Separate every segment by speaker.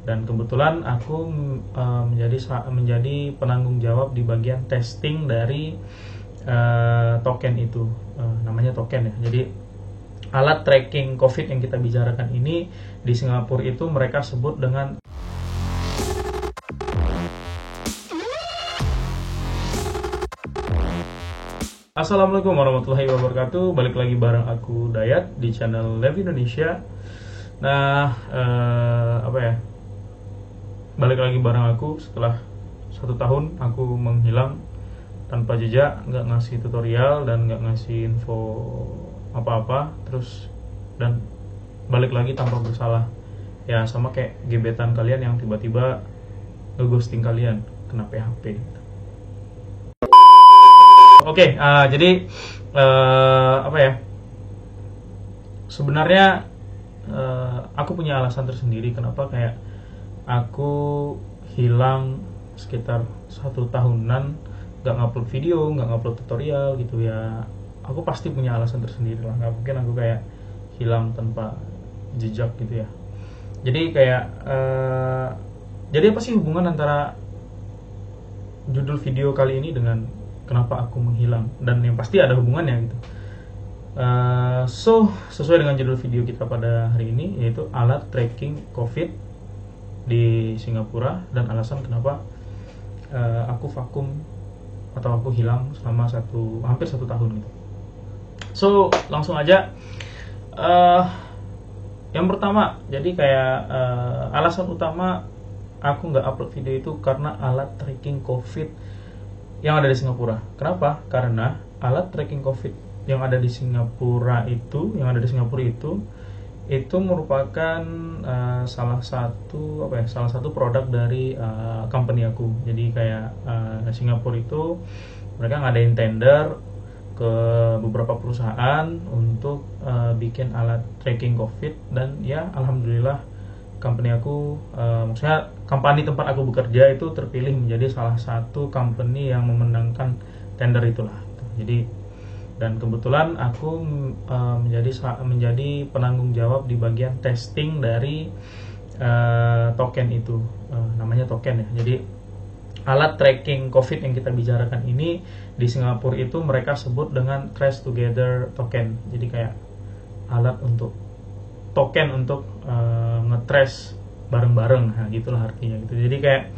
Speaker 1: Dan kebetulan aku menjadi penanggung jawab di bagian testing dari token itu, namanya token ya. Jadi alat tracking COVID yang kita bicarakan ini di Singapura itu mereka sebut dengan Assalamualaikum warahmatullahi wabarakatuh. Balik lagi bareng aku Dayat di channel Lev Indonesia. Nah, balik lagi bareng aku setelah 1 tahun aku menghilang tanpa jejak, nggak ngasih tutorial dan nggak ngasih info apa-apa, terus dan balik lagi tanpa bersalah. Ya sama kayak gebetan kalian yang tiba-tiba ngeghosting kalian kena PHP. Oke, jadi sebenarnya aku punya alasan tersendiri kenapa kayak aku hilang sekitar 1 tahunan, nggak ngupload video, nggak ngupload tutorial gitu ya. Aku pasti punya alasan tersendiri lah, nggak mungkin aku kayak hilang tanpa jejak gitu ya. Jadi kayak jadi apa sih hubungan antara judul video kali ini dengan kenapa aku menghilang? Dan yang pasti ada hubungannya gitu. So sesuai dengan judul video kita pada hari ini, yaitu alat tracking COVID di Singapura dan alasan kenapa aku vakum atau aku hilang selama hampir 1 tahun gitu. So langsung aja. Yang pertama, jadi kayak alasan utama aku nggak upload video itu karena alat tracking COVID yang ada di Singapura. Kenapa? Karena alat tracking COVID yang ada di Singapura itu merupakan salah satu produk dari company aku. Jadi kayak Singapura itu mereka ngadain tender ke beberapa perusahaan untuk bikin alat tracking COVID, dan ya alhamdulillah company aku, maksudnya company tempat aku bekerja itu terpilih menjadi salah satu company yang memenangkan tender itulah. Jadi dan kebetulan aku menjadi penanggung jawab di bagian testing dari token itu, namanya token ya. Jadi alat tracking COVID yang kita bicarakan ini di Singapura itu mereka sebut dengan Trace Together token. Jadi kayak alat untuk token untuk nge-trace bareng-bareng, nah gitulah artinya gitu. Jadi kayak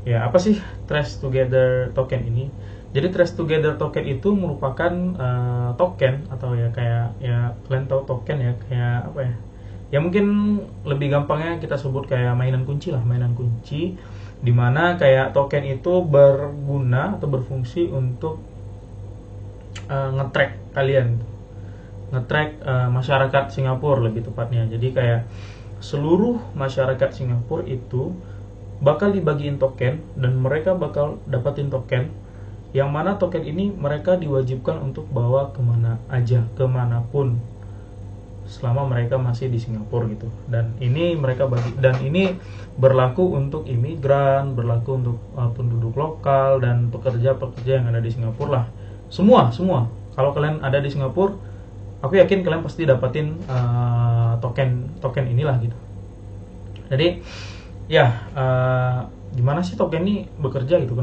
Speaker 1: ya apa sih Trace Together token ini? Jadi Trace Together token itu merupakan token atau ya kayak ya kalian tahu token ya, kayak apa ya? Ya mungkin lebih gampangnya kita sebut kayak mainan kunci lah, mainan kunci, dimana kayak token itu berguna atau berfungsi untuk nge-track kalian, nge-track masyarakat Singapura lebih tepatnya. Jadi kayak seluruh masyarakat Singapura itu bakal dibagiin token dan mereka bakal dapatin token, yang mana token ini mereka diwajibkan untuk bawa kemana aja, kemanapun selama mereka masih di Singapura gitu. Dan ini ini berlaku untuk imigran, berlaku untuk penduduk lokal dan pekerja-pekerja yang ada di Singapura lah. Semua. Kalau kalian ada di Singapura, aku yakin kalian pasti dapatin token inilah gitu. Jadi ya gimana sih token ini bekerja gitu?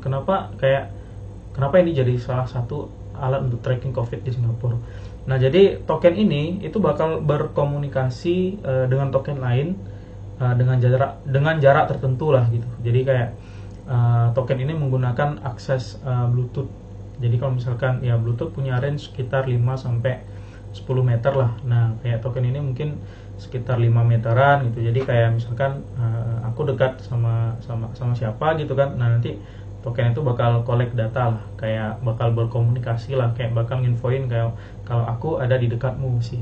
Speaker 1: Kenapa ini jadi salah satu alat untuk tracking COVID di Singapura? Nah, jadi token ini itu bakal berkomunikasi dengan token lain dengan jarak tertentu lah gitu. Jadi kayak token ini menggunakan akses Bluetooth. Jadi kalau misalkan ya Bluetooth punya range sekitar 5 sampai 10 meter lah. Nah, kayak token ini mungkin sekitar 5 meteran gitu. Jadi kayak misalkan aku dekat sama siapa gitu kan. Nah, nanti token itu bakal collect data lah, kayak bakal berkomunikasi lah, kayak bakal nginfoin kayak kalau aku ada di dekatmu sih.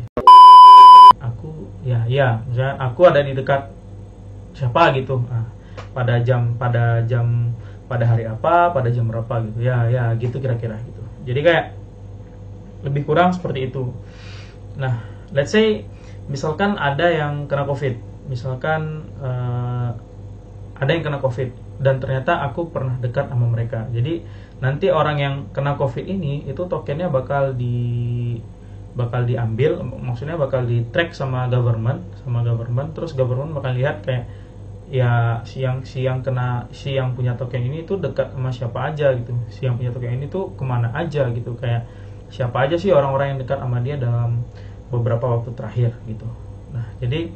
Speaker 1: Aku misalnya aku ada di dekat siapa gitu. Nah, pada hari apa, pada jam berapa gitu. Ya gitu kira-kira gitu. Jadi kayak lebih kurang seperti itu. Nah, let's say misalkan ada yang kena COVID, misalkan ada yang kena COVID dan ternyata aku pernah dekat sama mereka. Jadi nanti orang yang kena COVID ini itu tokennya bakal bakal diambil, maksudnya bakal di track sama government, terus government bakal lihat kayak ya si yang punya token ini tuh dekat sama siapa aja gitu, si yang punya token ini tuh kemana aja gitu, kayak siapa aja sih orang-orang yang dekat sama dia dalam beberapa waktu terakhir gitu. Nah jadi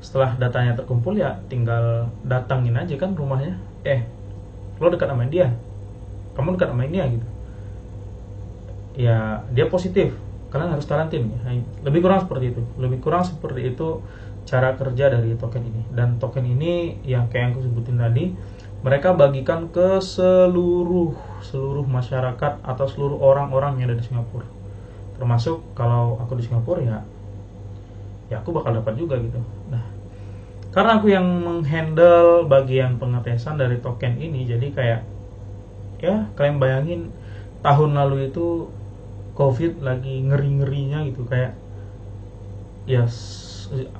Speaker 1: setelah datanya terkumpul ya tinggal datangin aja kan rumahnya, lo dekat sama dia, kamu dekat sama dia gitu, ya dia positif, kalian harus karantin. Lebih kurang seperti itu cara kerja dari token ini. Dan token ini yang kayak yang aku sebutin tadi, mereka bagikan ke seluruh masyarakat atau seluruh orang-orang yang ada di Singapura. Termasuk kalau aku di Singapura ya aku bakal dapat juga gitu. Nah, karena aku yang menghandle bagian pengetesan dari token ini, jadi kayak ya kalian bayangin tahun lalu itu COVID lagi ngeri-ngerinya gitu, kayak ya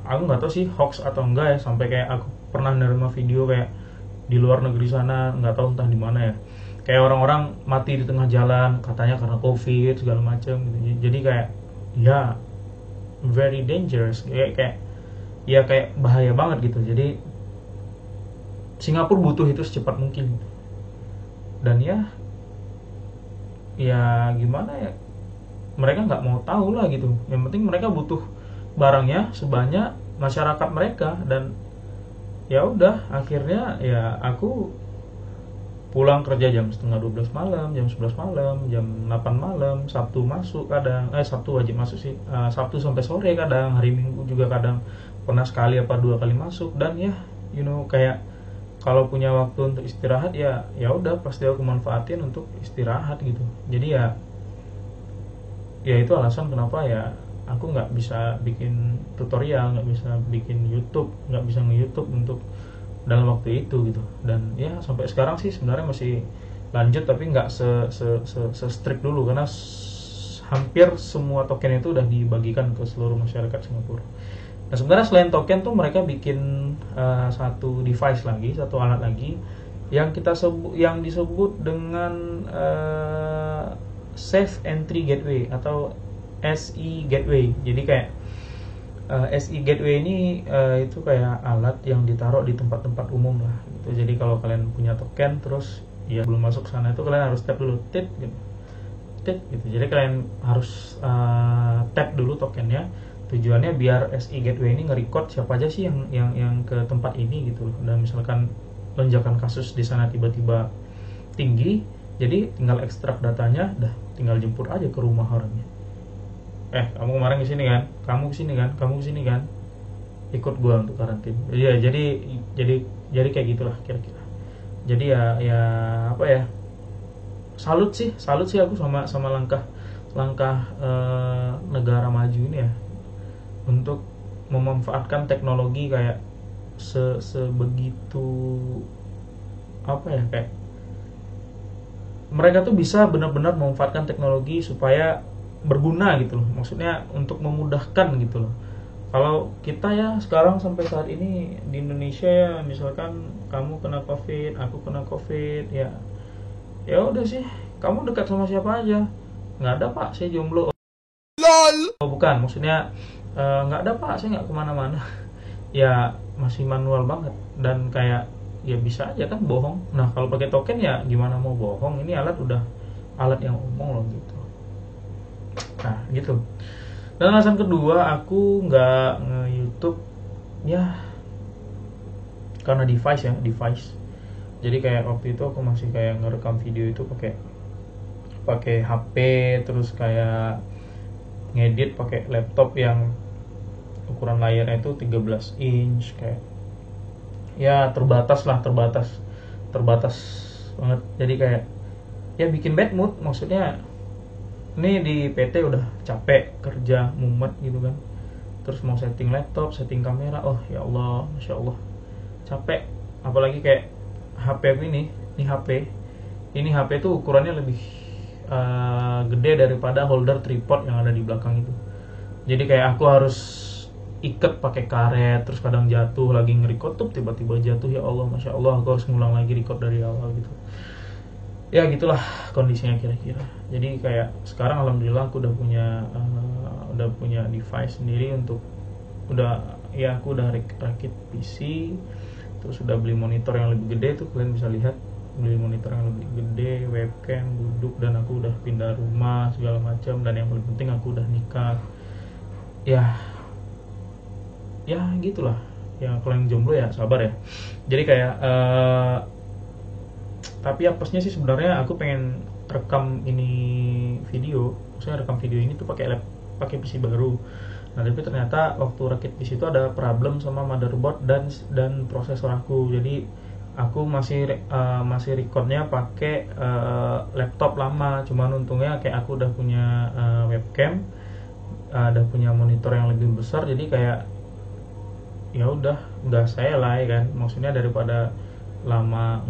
Speaker 1: aku nggak tahu sih hoax atau enggak ya, sampai kayak aku pernah nerima video kayak di luar negeri sana, nggak tahu entah di mana ya, kayak orang-orang mati di tengah jalan katanya karena COVID segala macam gitu. Jadi kayak ya very dangerous, kayak bahaya banget gitu. Jadi Singapura butuh itu secepat mungkin. Dan ya gimana ya, mereka nggak mau tahu lah gitu. Yang penting mereka butuh barangnya sebanyak masyarakat mereka. Dan ya udah, akhirnya ya aku pulang kerja jam setengah 12 malam, jam 11 malam, jam 8 malam, Sabtu masuk kadang, Sabtu wajib masuk sih, Sabtu sampai sore kadang, hari Minggu juga kadang, pernah sekali apa 2 kali masuk. Dan ya kayak kalau punya waktu untuk istirahat ya udah pasti aku manfaatin untuk istirahat gitu. Jadi ya itu alasan kenapa ya aku nggak bisa bikin tutorial, nggak bisa bikin YouTube, nggak bisa nge-YouTube untuk dalam waktu itu gitu. Dan ya sampai sekarang sih sebenarnya masih lanjut, tapi nggak se strict dulu, karena hampir semua token itu udah dibagikan ke seluruh masyarakat Singapura. Nah sebenarnya selain token tuh mereka bikin satu device lagi, satu alat lagi yang yang disebut dengan Safe Entry Gateway atau SE Gateway. Jadi kayak SE Gateway ini itu kayak alat yang ditaruh di tempat-tempat umum lah gitu. Jadi kalau kalian punya token terus ya belum masuk sana, itu kalian harus tap dulu, tit gitu. Jadi kalian harus tap dulu tokennya. Tujuannya biar SE Gateway ini nge-record siapa aja sih yang ke tempat ini gitu loh. Dan misalkan lonjakan kasus di sana tiba-tiba tinggi, jadi tinggal ekstrak datanya, tinggal jemput aja ke rumah orangnya. Kamu kemarin kesini kan, kamu kesini kan, ikut gua untuk karantin. Iya, jadi kayak gitulah kira-kira. Jadi ya apa ya, salut sih aku sama langkah negara maju ini ya, untuk memanfaatkan teknologi kayak sebegitu apa ya, kayak mereka tuh bisa benar-benar memanfaatkan teknologi supaya berguna gitu loh, maksudnya untuk memudahkan gitu loh. Kalau kita ya sekarang sampai saat ini di Indonesia ya, misalkan kamu kena COVID, aku kena COVID, ya udah sih, kamu dekat sama siapa aja? Nggak ada pak, saya jomblo. LOL. Oh bukan, maksudnya nggak ada pak, saya nggak kemana-mana. Ya masih manual banget, dan kayak ya bisa aja kan bohong. Nah kalau pakai token ya gimana mau bohong, ini udah alat yang umum loh gitu. Nah gitu. Dan alasan kedua aku nggak nge-YouTube ya karena device. Jadi kayak waktu itu aku masih kayak ngerekam video itu pakai HP, terus kayak ngedit pakai laptop yang ukuran layarnya itu 13 inch, kayak ya terbatas banget. Jadi kayak ya bikin bad mood, maksudnya ini di PT udah capek kerja mumet gitu kan, terus mau setting laptop, setting kamera, oh ya Allah, Masya Allah capek. Apalagi kayak HP aku ini HP tuh ukurannya lebih gede daripada holder tripod yang ada di belakang itu. Jadi kayak aku harus ikat pakai karet, terus kadang jatuh lagi nge-record tuh tiba-tiba jatuh, ya Allah Masya Allah, aku harus ngulang lagi record dari awal gitu. Ya gitulah kondisinya kira-kira. Jadi kayak sekarang alhamdulillah aku udah punya udah punya device sendiri untuk aku udah rakit PC, terus udah beli monitor yang lebih gede tuh, kalian bisa lihat, beli monitor yang lebih gede, webcam, duduk, dan aku udah pindah rumah segala macam, dan yang paling penting aku udah nikah. Ya gitulah ya, kalau yang jomblo ya sabar ya. Jadi kayak tapi apesnya sih sebenarnya aku pengen rekam ini video, maksudnya rekam video ini tuh pakai PC baru. Nah tapi ternyata waktu rakit PC itu ada problem sama motherboard dan prosesor aku. Jadi aku masih recordnya pakai laptop lama. Cuman untungnya kayak aku udah punya webcam, udah punya monitor yang lebih besar. Jadi kayak ya udah nggak saya lah ya kan. Maksudnya daripada lama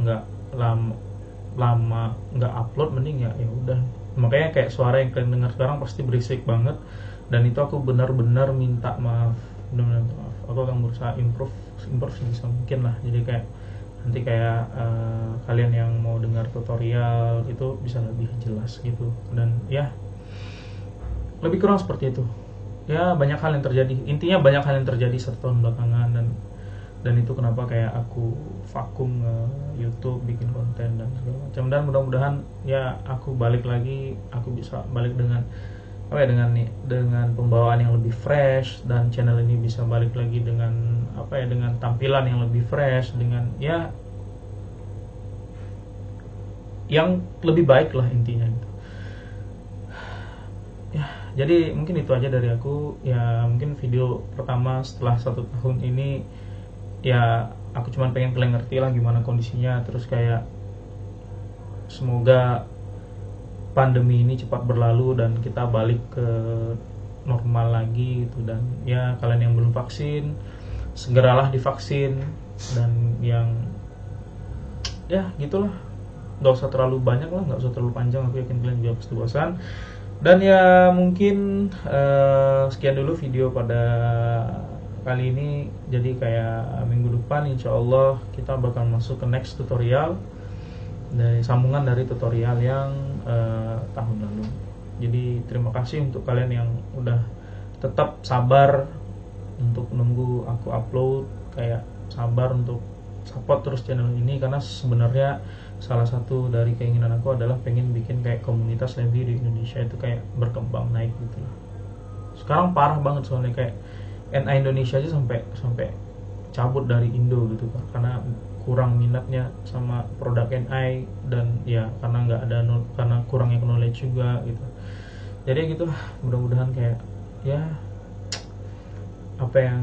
Speaker 1: nggak upload, mending ya udah. Makanya kayak suara yang kalian dengar sekarang pasti berisik banget, dan itu aku benar-benar minta maaf. Aku akan berusaha improve sebisa mungkin lah. Jadi kayak nanti kayak kalian yang mau dengar tutorial itu bisa lebih jelas gitu, dan ya lebih kurang seperti itu. Ya banyak hal yang terjadi, intinya banyak hal yang terjadi 1 tahun belakangan, dan itu kenapa kayak aku vakum YouTube, bikin konten dan segala macam. Dan mudah-mudahan ya aku bisa balik dengan dengan pembawaan yang lebih fresh, dan channel ini bisa balik lagi dengan dengan tampilan yang lebih fresh, dengan ya yang lebih baik lah intinya gitu. Ya jadi mungkin itu aja dari aku ya. Mungkin video pertama setelah 1 tahun ini ya, aku cuma pengen kalian ngerti lah gimana kondisinya. Terus kayak semoga pandemi ini cepat berlalu dan kita balik ke normal lagi gitu. Dan ya kalian yang belum vaksin, segeralah divaksin. Dan yang ya gitulah, nggak usah terlalu banyak lah, nggak usah terlalu panjang. Aku yakin kalian juga pasti bosan. Dan ya mungkin sekian dulu video pada kali ini. Jadi kayak minggu depan insya Allah kita bakal masuk ke next tutorial, dari sambungan dari tutorial yang tahun lalu. Jadi terima kasih untuk kalian yang udah tetap sabar untuk menunggu aku upload, kayak sabar untuk support terus channel ini, karena sebenarnya salah satu dari keinginan aku adalah pengen bikin kayak komunitas lebih di Indonesia itu kayak berkembang, naik gitu lah. Sekarang parah banget soalnya, kayak NI Indonesia aja sampai cabut dari Indo gitu kan, karena kurang minatnya sama produk NI, dan ya karena kurangnya knowledge juga gitu. Jadi gitulah, mudah-mudahan kayak ya apa yang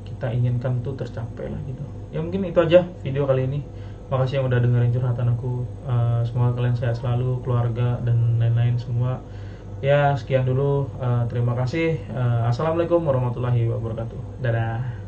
Speaker 1: kita inginkan tuh tercapai lah gitu. Ya mungkin itu aja video kali ini. Makasih yang udah dengerin curhatan aku. Semoga kalian sehat selalu, keluarga dan lain-lain semua. Ya sekian dulu. Terima kasih. Assalamualaikum warahmatullahi wabarakatuh. Dadah.